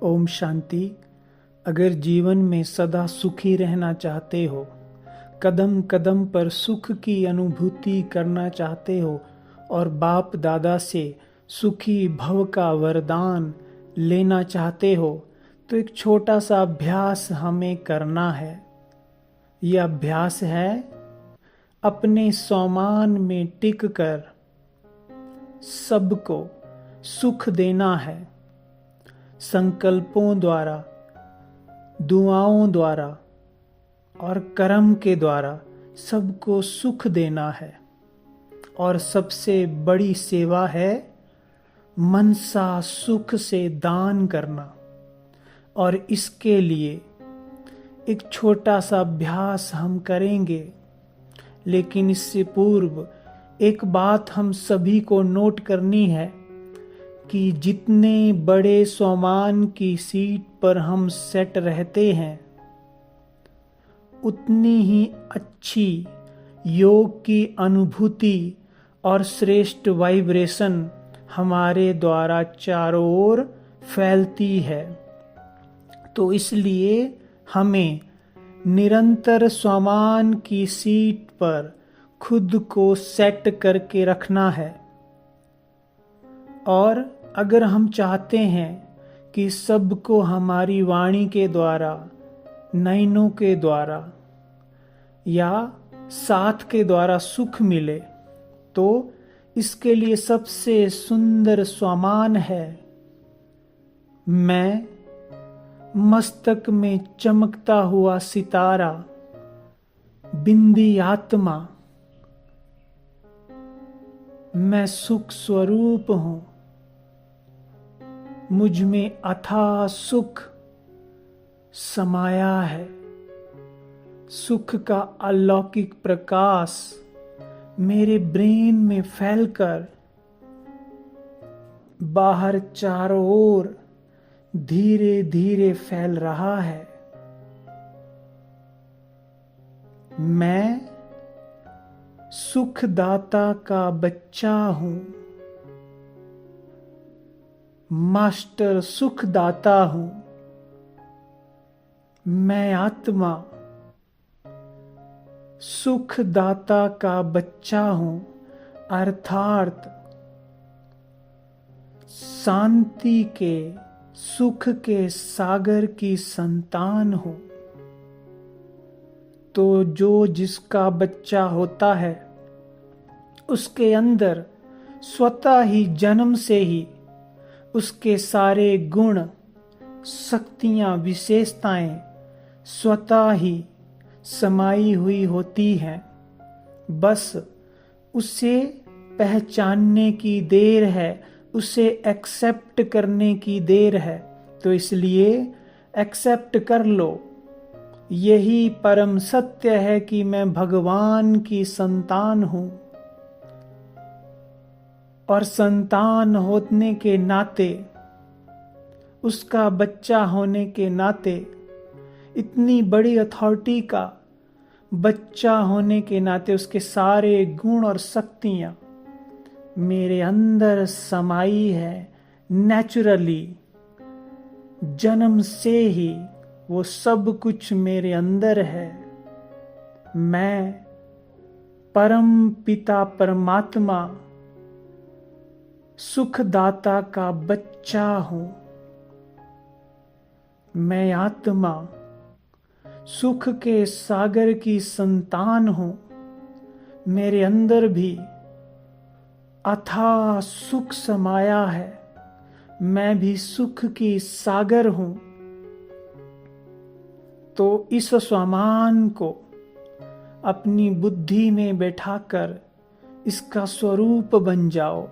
ओम शांति। अगर जीवन में सदा सुखी रहना चाहते हो, कदम कदम पर सुख की अनुभूति करना चाहते हो और बाप दादा से सुखी भव का वरदान लेना चाहते हो, तो एक छोटा सा अभ्यास हमें करना है। यह अभ्यास है अपने स्वमान में टिक कर सबको सुख देना है। संकल्पों द्वारा, दुआओं द्वारा और कर्म के द्वारा सबको सुख देना है। और सबसे बड़ी सेवा है मनसा सुख से दान करना। और इसके लिए एक छोटा सा अभ्यास हम करेंगे, लेकिन इससे पूर्व एक बात हम सभी को नोट करनी है कि जितने बड़े स्वमान की सीट पर हम सेट रहते हैं, उतनी ही अच्छी योग की अनुभूति और श्रेष्ठ वाइब्रेशन हमारे द्वारा चारों ओर फैलती है। तो इसलिए हमें निरंतर स्वमान की सीट पर खुद को सेट करके रखना है। और अगर हम चाहते हैं कि सबको हमारी वाणी के द्वारा, नयनों के द्वारा या साथ के द्वारा सुख मिले, तो इसके लिए सबसे सुंदर स्वमान है मैं मस्तक में चमकता हुआ सितारा, बिंदी आत्मा। मैं सुख स्वरूप हूं, मुझ में अथाह सुख समाया है। सुख का अलौकिक प्रकाश मेरे ब्रेन में फैलकर बाहर चारों ओर धीरे धीरे फैल रहा है। मैं सुखदाता का बच्चा हूं, मास्टर सुखदाता हूं। मैं आत्मा सुखदाता का बच्चा हूं, अर्थात शांति के, सुख के सागर की संतान हूं। तो जो जिसका बच्चा होता है, उसके अंदर स्वतः ही जन्म से ही उसके सारे गुण, शक्तियां, विशेषताएं स्वतः ही समाई हुई होती हैं। बस उसे पहचानने की देर है, उसे एक्सेप्ट करने की देर है। तो इसलिए एक्सेप्ट कर लो। यही परम सत्य है कि मैं भगवान की संतान हूं। और संतान होने के नाते, उसका बच्चा होने के नाते, इतनी बड़ी अथॉरिटी का बच्चा होने के नाते उसके सारे गुण और शक्तियां मेरे अंदर समाई है। नेचुरली, जन्म से ही वो सब कुछ मेरे अंदर है। मैं परम पिता परमात्मा सुखदाता का बच्चा हूं। मैं आत्मा सुख के सागर की संतान हूं। मेरे अंदर भी अथाह सुख समाया है। मैं भी सुख की सागर हूं। तो इस स्वमान को अपनी बुद्धि में बैठाकर इसका स्वरूप बन जाओ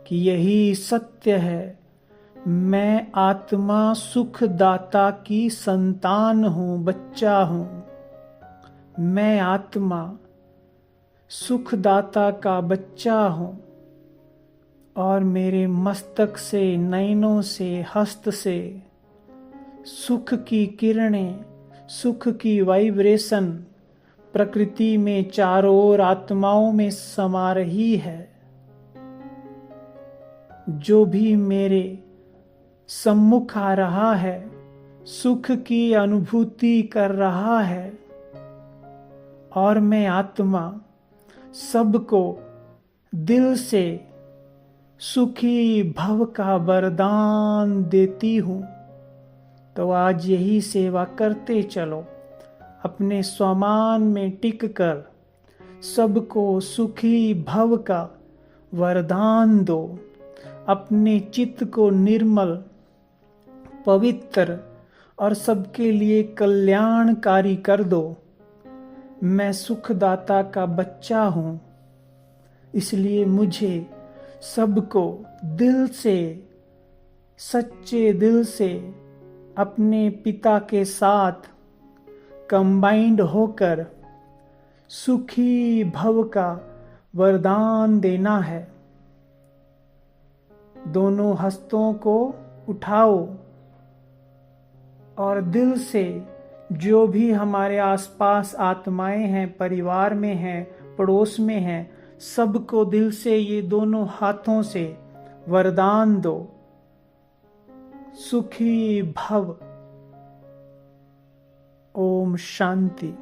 कि यही सत्य है। मैं आत्मा सुखदाता की संतान हूं, बच्चा हूं। मैं आत्मा सुखदाता का बच्चा हूं। और मेरे मस्तक से, नयनों से, हस्त से सुख की किरणें, सुख की वाइब्रेशन प्रकृति में चारों ओर आत्माओं में समा रही है। जो भी मेरे सम्मुख आ रहा है, सुख की अनुभूति कर रहा है और मैं आत्मा सबको दिल से सुखी भव का वरदान देती हूँ। तो आज यही सेवा करते चलो, अपने स्वमान में टिक कर सबको सुखी भव का वरदान दो। अपने चित्त को निर्मल, पवित्र और सबके लिए कल्याणकारी कर दो। मैं सुखदाता का बच्चा हूँ, इसलिए मुझे सबको दिल से, सच्चे दिल से अपने पिता के साथ कंबाइंड होकर सुखी भव का वरदान देना है। दोनों हस्तों को उठाओ और दिल से जो भी हमारे आसपास आत्माएं हैं, परिवार में हैं, पड़ोस में हैं, सबको दिल से ये दोनों हाथों से वरदान दो, सुखी भव। ओम शांति।